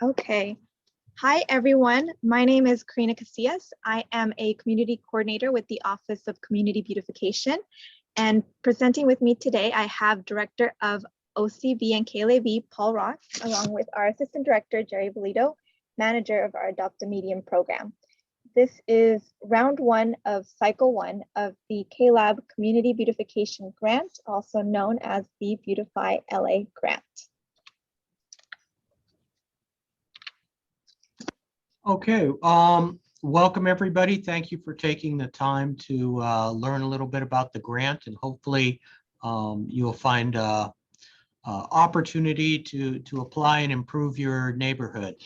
Okay. Hi, everyone. My name is Karina Casillas. I am a community coordinator with the Office of Community Beautification. And presenting with me today, I have Director of OCB and KLAB, Paul Ross, along with our Assistant Director, Jerry Bolito, Manager of our Adopt a Medium program. This is round one of cycle one of the KLAB Community Beautification Grant, also known as the Beautify LA Grant. Okay, welcome everybody. Thank you for taking the time to learn a little bit about the grant, and hopefully you'll find opportunity to apply and improve your neighborhood.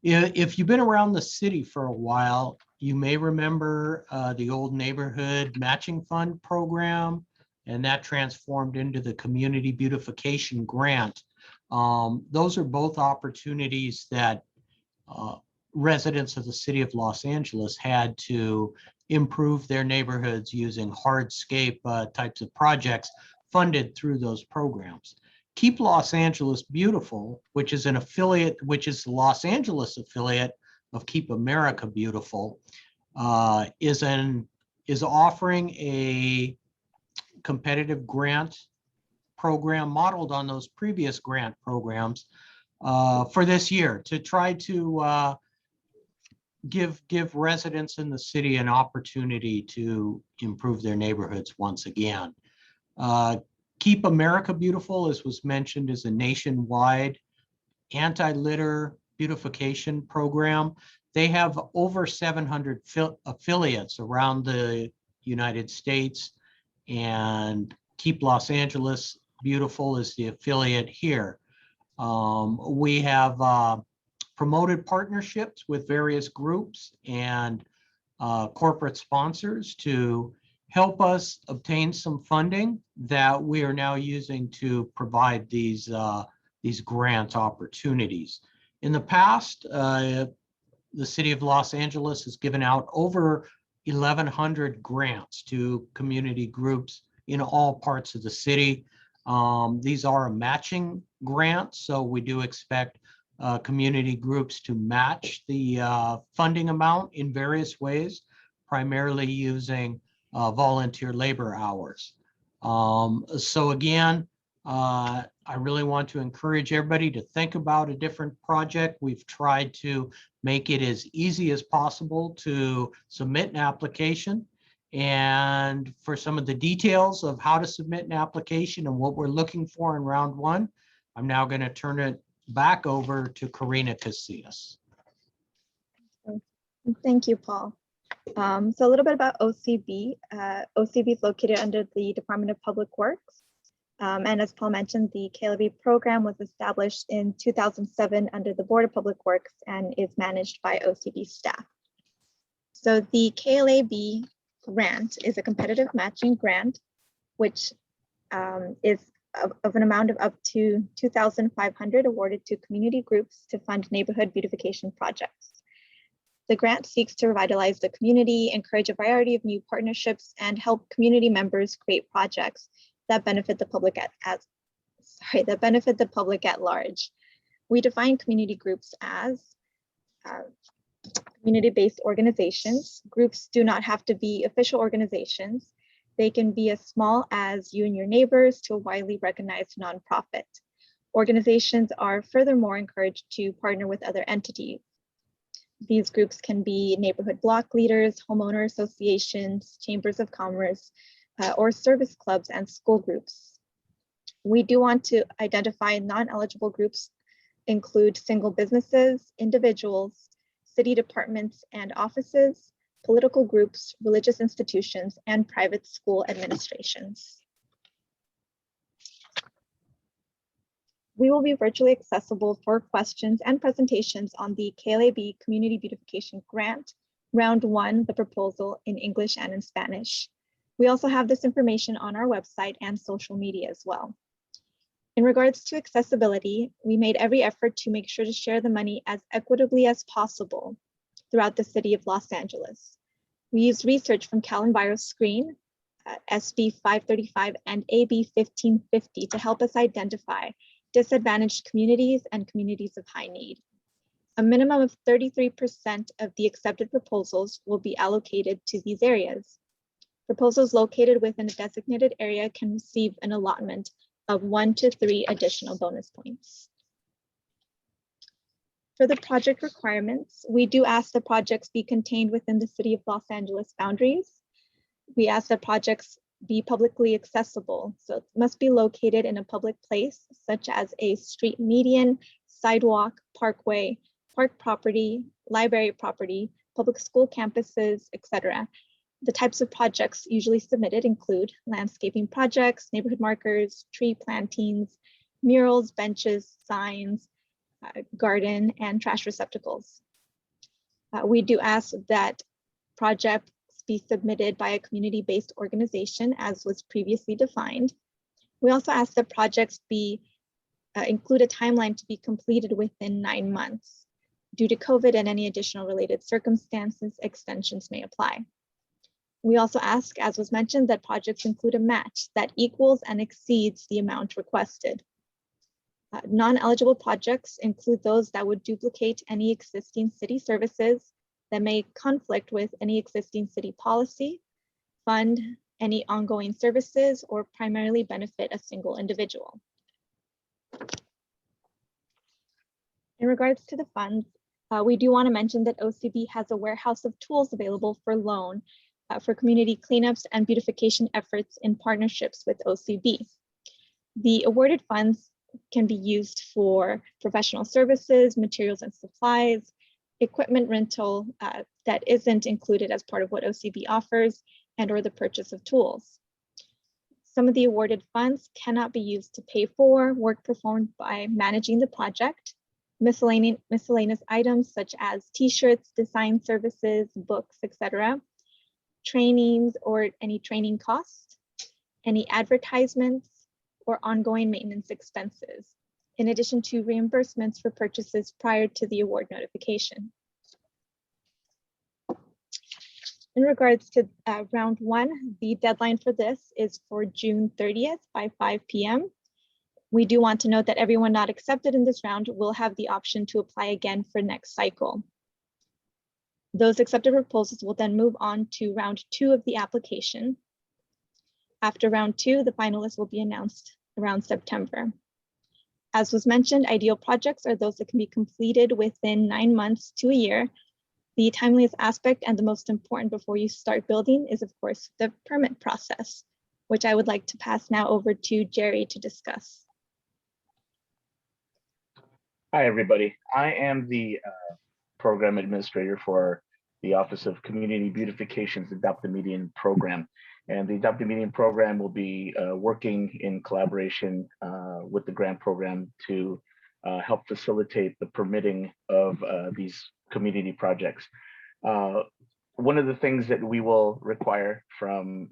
If you've been around the city for a while, you may remember the old neighborhood matching fund program, and that transformed into the community beautification grant. Those are both opportunities that residents of the city of Los Angeles had to improve their neighborhoods using hardscape types of projects funded through those programs. Keep Los Angeles Beautiful, which is an affiliate, which is the Los Angeles affiliate of Keep America Beautiful, is offering a competitive grant program modeled on those previous grant programs for this year to try to give residents in the city an opportunity to improve their neighborhoods once again. Keep America Beautiful, as was mentioned, is a nationwide anti-litter beautification program. They have over 700 affiliates around the United States, and Keep Los Angeles Beautiful is the affiliate here. We have promoted partnerships with various groups and corporate sponsors to help us obtain some funding that we are now using to provide these grant opportunities. In the past, the city of Los Angeles has given out over 1,100 grants to community groups in all parts of the city. These are a matching grant, so we do expect community groups to match the funding amount in various ways, primarily using volunteer labor hours. So again, I really want to encourage everybody to think about a different project. We've tried to make it as easy as possible to submit an application. And for some of the details of how to submit an application and what we're looking for in round one, I'm now going to turn it back over to Karina Casillas. Thank you, Paul. So a little bit about OCB. OCB is located under the Department of Public Works. And as Paul mentioned, the KLAB program was established in 2007 under the Board of Public Works and is managed by OCB staff. So the KLAB grant is a competitive matching grant, which is of an amount of up to $2,500 awarded to community groups to fund neighborhood beautification projects. The grant seeks to revitalize the community, encourage a variety of new partnerships, and help community members create projects that benefit the public at large. We define community groups as community-based organizations. Groups do not have to be official organizations. They can be as small as you and your neighbors to a widely recognized nonprofit. Organizations are furthermore encouraged to partner with other entities. These groups can be neighborhood block leaders, homeowner associations, chambers of commerce, or service clubs and school groups. We do want to identify non-eligible groups include single businesses, individuals, city departments and offices, political groups, religious institutions, and private school administrations. We will be virtually accessible for questions and presentations on the KLAB Community Beautification Grant, round one, the proposal in English and in Spanish. We also have this information on our website and social media as well. In regards to accessibility, we made every effort to make sure to share the money as equitably as possible throughout the city of Los Angeles. We used research from Cal Enviro's screen, SB 535 and AB 1550 to help us identify disadvantaged communities, and communities of high need. A minimum of 33% of the accepted proposals will be allocated to these areas. Proposals located within a designated area can receive an allotment of 1 to 3 additional bonus points. For the project requirements, we do ask the projects be contained within the City of Los Angeles boundaries. We ask that projects be publicly accessible, so it must be located in a public place, such as a street median, sidewalk, parkway, park property, library property, public school campuses, etc. The types of projects usually submitted include landscaping projects, neighborhood markers, tree plantings, murals, benches, signs, garden, and trash receptacles. We do ask that projects be submitted by a community-based organization as was previously defined. We also ask that projects include a timeline to be completed within 9 months. Due to COVID and any additional related circumstances, extensions may apply. We also ask, as was mentioned, that projects include a match that equals and exceeds the amount requested. Non-eligible projects include those that would duplicate any existing city services, that may conflict with any existing city policy, fund any ongoing services, or primarily benefit a single individual. In regards to the funds, we do want to mention that OCB has a warehouse of tools available for loan for community cleanups and beautification efforts in partnerships with OCB. The awarded funds can be used for professional services, materials and supplies, equipment rental that isn't included as part of what OCB offers, and or the purchase of tools. Some of the awarded funds cannot be used to pay for work performed by managing the project, miscellaneous items such as t-shirts, design services, books, etc., trainings or any training costs, any advertisements, or ongoing maintenance expenses, in addition to reimbursements for purchases prior to the award notification. In regards to round 1, the deadline for this is for June 30th by 5 p.m. We do want to note that everyone not accepted in this round will have the option to apply again for next cycle. Those accepted proposals will then move on to round 2 of the application. After round 2, the finalists will be announced around September. As was mentioned, ideal projects are those that can be completed within 9 months to a year. The timeliest aspect and the most important before you start building is, of course, the permit process, which I would like to pass now over to Jerry to discuss. Hi, everybody. I am the program administrator for the Office of Community Beautification's Adopt a Median program. And the Adopt a Median program will be working in collaboration with the grant program to help facilitate the permitting of these community projects. One of the things that we will require from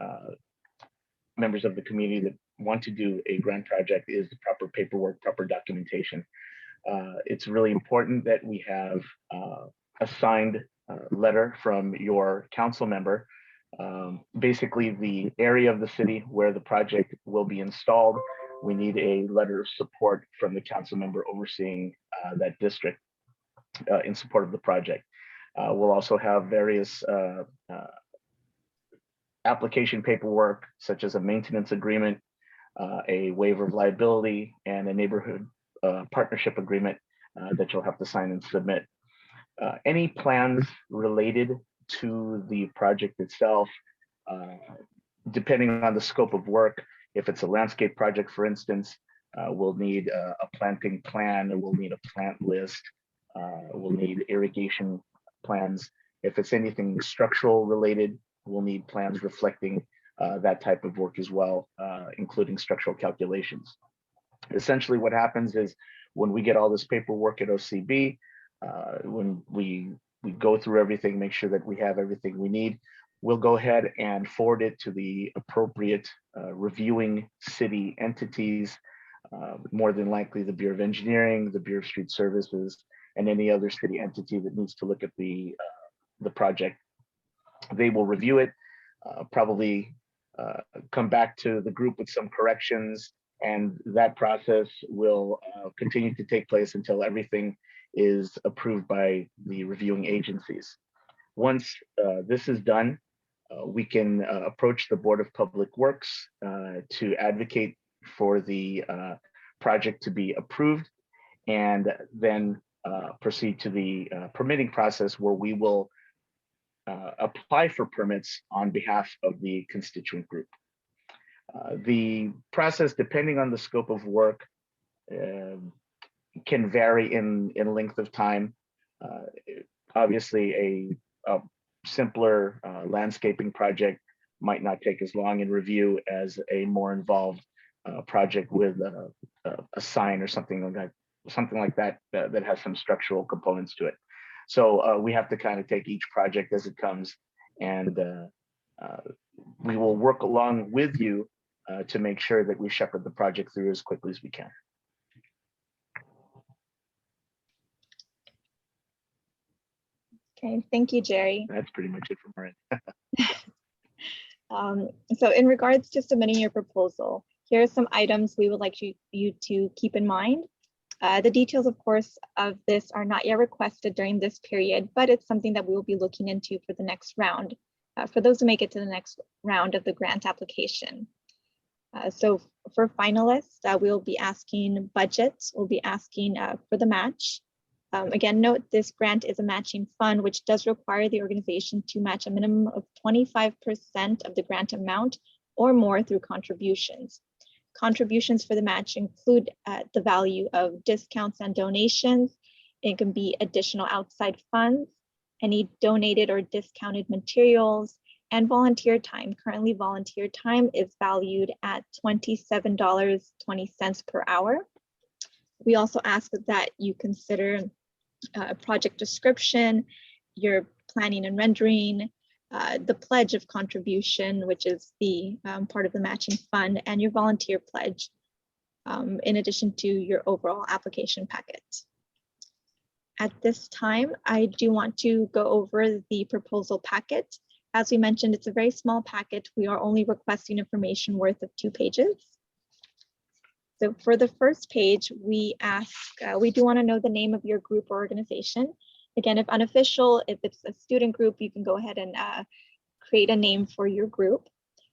members of the community that want to do a grant project is the proper paperwork, proper documentation. It's really important that we have a signed letter from your council member, basically the area of the city where the project will be installed. We need a letter of support from the council member overseeing that district in support of the project. We'll also have various application paperwork, such as a maintenance agreement, a waiver of liability, and a neighborhood partnership agreement that you'll have to sign and submit. Any plans related to the project itself, depending on the scope of work, if it's a landscape project, for instance, we'll need a planting plan, or we'll need a plant list, we'll need irrigation plans. If it's anything structural related, we'll need plans reflecting that type of work as well, including structural calculations. Essentially what happens is when we get all this paperwork at OCB, when we go through everything, make sure that we have everything we need, we'll go ahead and forward it to the appropriate reviewing city entities, more than likely the Bureau of Engineering, the Bureau of Street Services, and any other city entity that needs to look at the project. They will review it, probably come back to the group with some corrections, And that process will continue to take place until everything is approved by the reviewing agencies. Once this is done, we can approach the Board of Public Works to advocate for the project to be approved, and then proceed to the permitting process, where we will apply for permits on behalf of the constituent group. The process, depending on the scope of work, can vary in length of time. Obviously, a simpler landscaping project might not take as long in review as a more involved project with a sign or something like that that has some structural components to it. So we have to kind of take each project as it comes, and we will work along with you to make sure that we shepherd the project through as quickly as we can. Okay, thank you, Jerry. That's pretty much it from our end. So in regards to submitting your proposal, here are some items we would like you to keep in mind. The details, of course, of this are not yet requested during this period, but it's something that we will be looking into for the next round, for those who make it to the next round of the grant application. So for finalists, we'll be asking budgets, we'll be asking for the match. Again, note this grant is a matching fund, which does require the organization to match a minimum of 25% of the grant amount or more through contributions. Contributions for the match include the value of discounts and donations. It can be additional outside funds, any donated or discounted materials, and volunteer time. Currently, volunteer time is valued at $27.20 per hour. We also ask that you consider a project description, your planning and rendering, the pledge of contribution, which is the part of the matching fund, and your volunteer pledge, in addition to your overall application packet. At this time, I do want to go over the proposal packet. As we mentioned, it's a very small packet. We are only requesting information worth of 2 pages. So for the first page, we do want to know the name of your group or organization. Again, if unofficial, if it's a student group, you can go ahead and create a name for your group.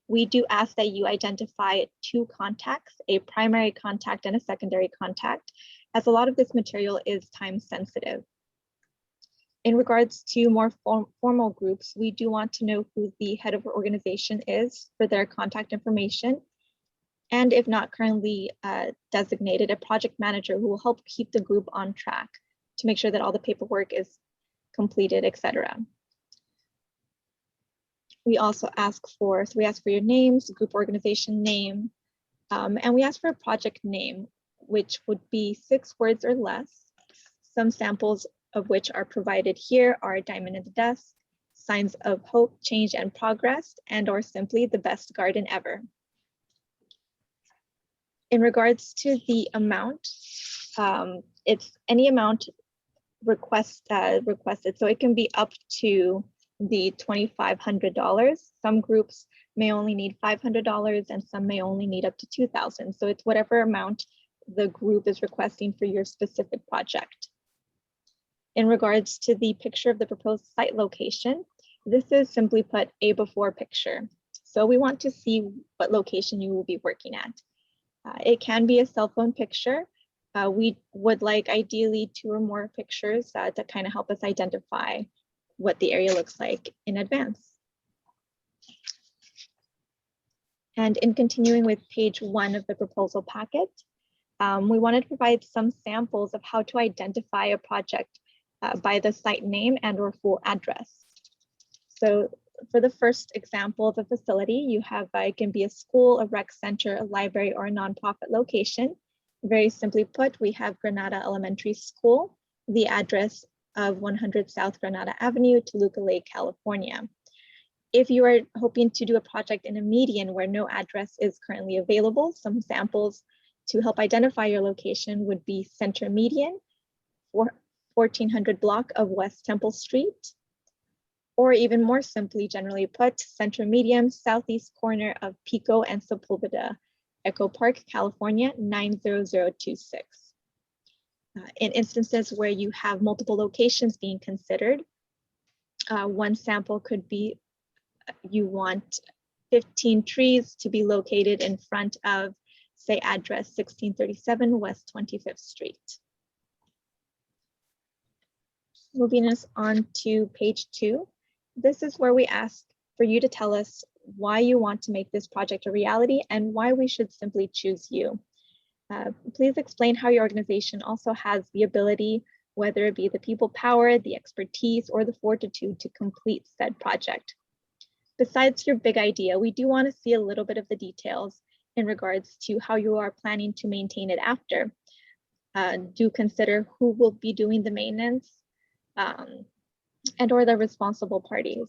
We do ask that you identify 2 contacts, a primary contact and a secondary contact, as a lot of this material is time sensitive. In regards to more formal groups, we do want to know who the head of our organization is for their contact information. And if not currently designated, a project manager who will help keep the group on track to make sure that all the paperwork is completed, etc. We also ask for your names, group organization name, and we ask for a project name, which would be 6 words or less. Some samples of which are provided here are Diamond in the Desk, Signs of Hope, Change and Progress, and or simply The Best Garden Ever. In regards to the amount, it's any amount requested, so it can be up to the $2,500. Some groups may only need $500 and some may only need up to $2,000. So it's whatever amount the group is requesting for your specific project. In regards to the picture of the proposed site location, this is simply put a before picture. So we want to see what location you will be working at. It can be a cell phone picture. We would like ideally 2 or more pictures to kind of help us identify what the area looks like in advance. And in continuing with page 1 of the proposal packet, we wanted to provide some samples of how to identify a project by the site name and or full address. So for the first example of a facility, you have, it can be a school, a rec center, a library, or a nonprofit location. Very simply put, we have Granada Elementary School, the address of 100 South Granada Avenue, Toluca Lake, California. If you are hoping to do a project in a median where no address is currently available, some samples to help identify your location would be Center Median, 1400 block of West Temple Street, or even more simply, generally put, Center Median, southeast corner of Pico and Sepulveda Echo Park, California, 90026. In instances where you have multiple locations being considered, one sample could be you want 15 trees to be located in front of, say, address 1637 West 25th Street. Moving us on to page 2. This is where we ask for you to tell us why you want to make this project a reality and why we should simply choose you. Please explain how your organization also has the ability, whether it be the people power, the expertise, or the fortitude to complete said project. Besides your big idea, we do want to see a little bit of the details in regards to how you are planning to maintain it after. Do consider who will be doing the maintenance and or the responsible parties.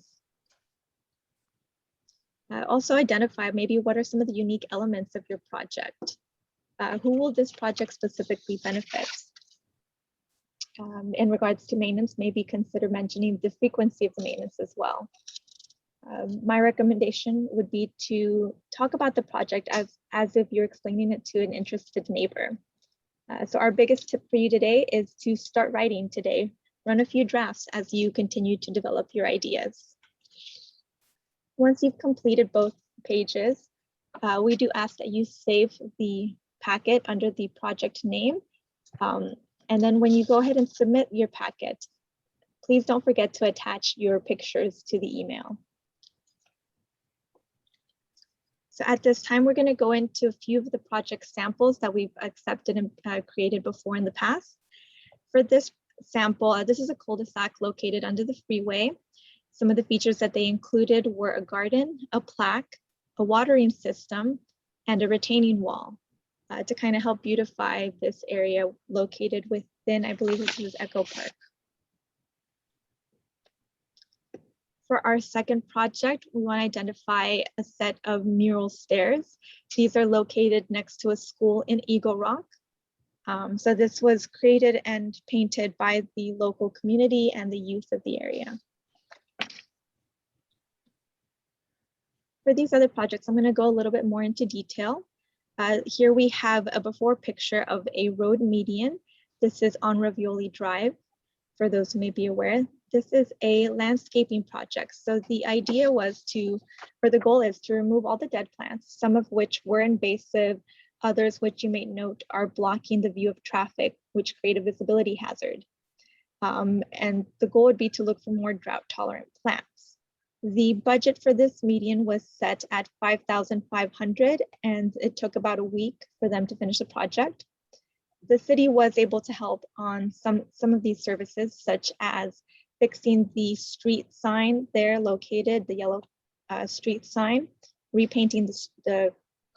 Also identify maybe what are some of the unique elements of your project. Who will this project specifically benefit? In regards to maintenance, maybe consider mentioning the frequency of the maintenance as well. My recommendation would be to talk about the project as if you're explaining it to an interested neighbor. So our biggest tip for you today is to start writing today. Run a few drafts as you continue to develop your ideas. Once you've completed both pages, we do ask that you save the packet under the project name. And then when you go ahead and submit your packet, please don't forget to attach your pictures to the email. So at this time, we're going to go into a few of the project samples that we've accepted and created before in the past. For this sample, this is a cul-de-sac located under the freeway. Some of the features that they included were a garden, a plaque, a watering system, and a retaining wall to kind of help beautify this area located within, I believe this is Echo Park. For our second project, we want to identify a set of mural stairs. These are located next to a school in Eagle Rock. So this was created and painted by the local community and the youth of the area. For these other projects, I'm going to go a little bit more into detail. Here we have a before picture of a road median. This is on Ravioli Drive. For those who may be aware, this is a landscaping project. So the idea was the goal is to remove all the dead plants, some of which were invasive, others which you may note are blocking the view of traffic, which create a visibility hazard. And the goal would be to look for more drought tolerant plants. The budget for this median was set at $5,500, and it took about a week for them to finish the project. The city was able to help on some of these services, such as fixing the street sign there located, the yellow street sign, repainting the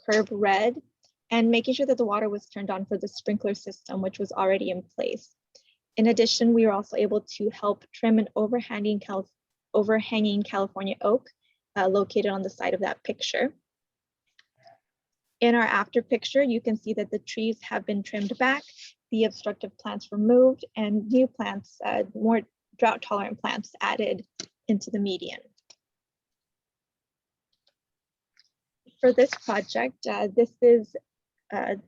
curb red, and making sure that the water was turned on for the sprinkler system, which was already in place. In addition, we were also able to help trim an overhanging California oak located on the side of that picture. In our after picture, you can see that the trees have been trimmed back, the obstructive plants removed, and new plants, more drought tolerant plants added into the median. For this project, this is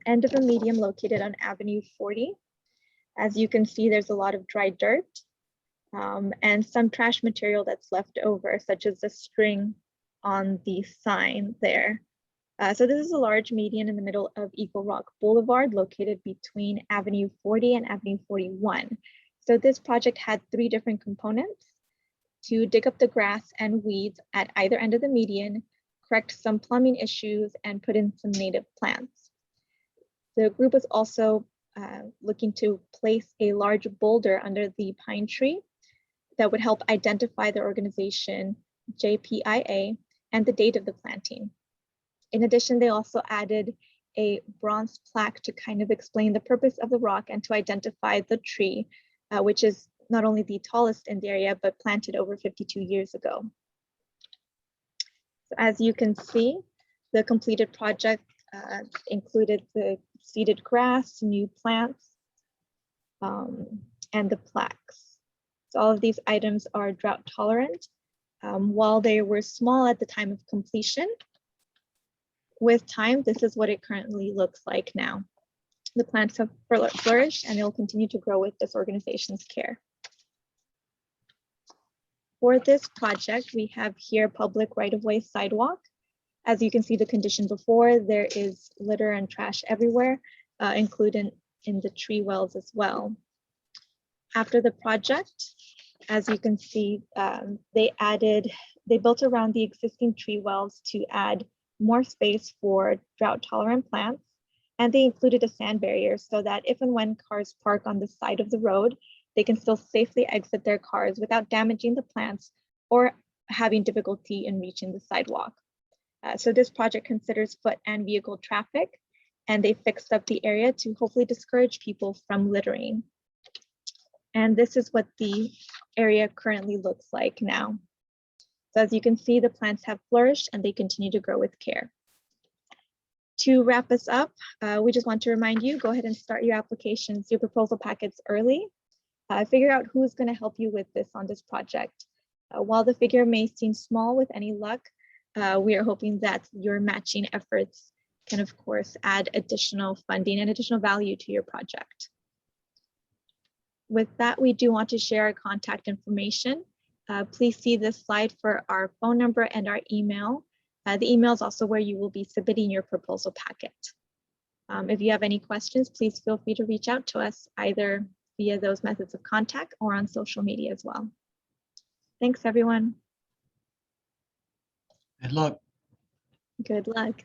end of a median located on Avenue 40. As you can see, there's a lot of dry dirt and some trash material that's left over, such as the string on the sign there. So this is a large median in the middle of Eagle Rock Boulevard, located between Avenue 40 and Avenue 41. So this project had 3 different components: to dig up the grass and weeds at either end of the median, correct some plumbing issues, and put in some native plants. The group was also looking to place a large boulder under the pine tree that would help identify the organization JPIA and the date of the planting. In addition, they also added a bronze plaque to kind of explain the purpose of the rock and to identify the tree, which is not only the tallest in the area, but planted over 52 years ago. So as you can see, the completed project included the seeded grass, new plants, and the plaques. So all of these items are drought tolerant. While they were small at the time of completion, With time, this is what it currently looks like now. The plants have flourished and they will continue to grow with this organization's care. For this project, we have here public right-of-way sidewalk. As you can see the condition before, there is litter and trash everywhere, including in the tree wells as well. After the project, as you can see, they built around the existing tree wells to add more space for drought-tolerant plants. And they included a sand barrier so that if and when cars park on the side of the road, they can still safely exit their cars without damaging the plants or having difficulty in reaching the sidewalk. So this project considers foot and vehicle traffic, and they fixed up the area to hopefully discourage people from littering. And this is what the area currently looks like now. So as you can see, the plants have flourished and they continue to grow with care. To wrap us up, we just want to remind you, go ahead and start your applications, your proposal packets early. Figure out who's going to help you with this on this project. While the figure may seem small with any luck, we are hoping that your matching efforts can, of course, add additional funding and additional value to your project. With that, we do want to share our contact information. Please see this slide for our phone number and our email. The email is also where you will be submitting your proposal packet. If you have any questions, please feel free to reach out to us either via those methods of contact or on social media as well. Thanks, everyone. Good luck. Good luck.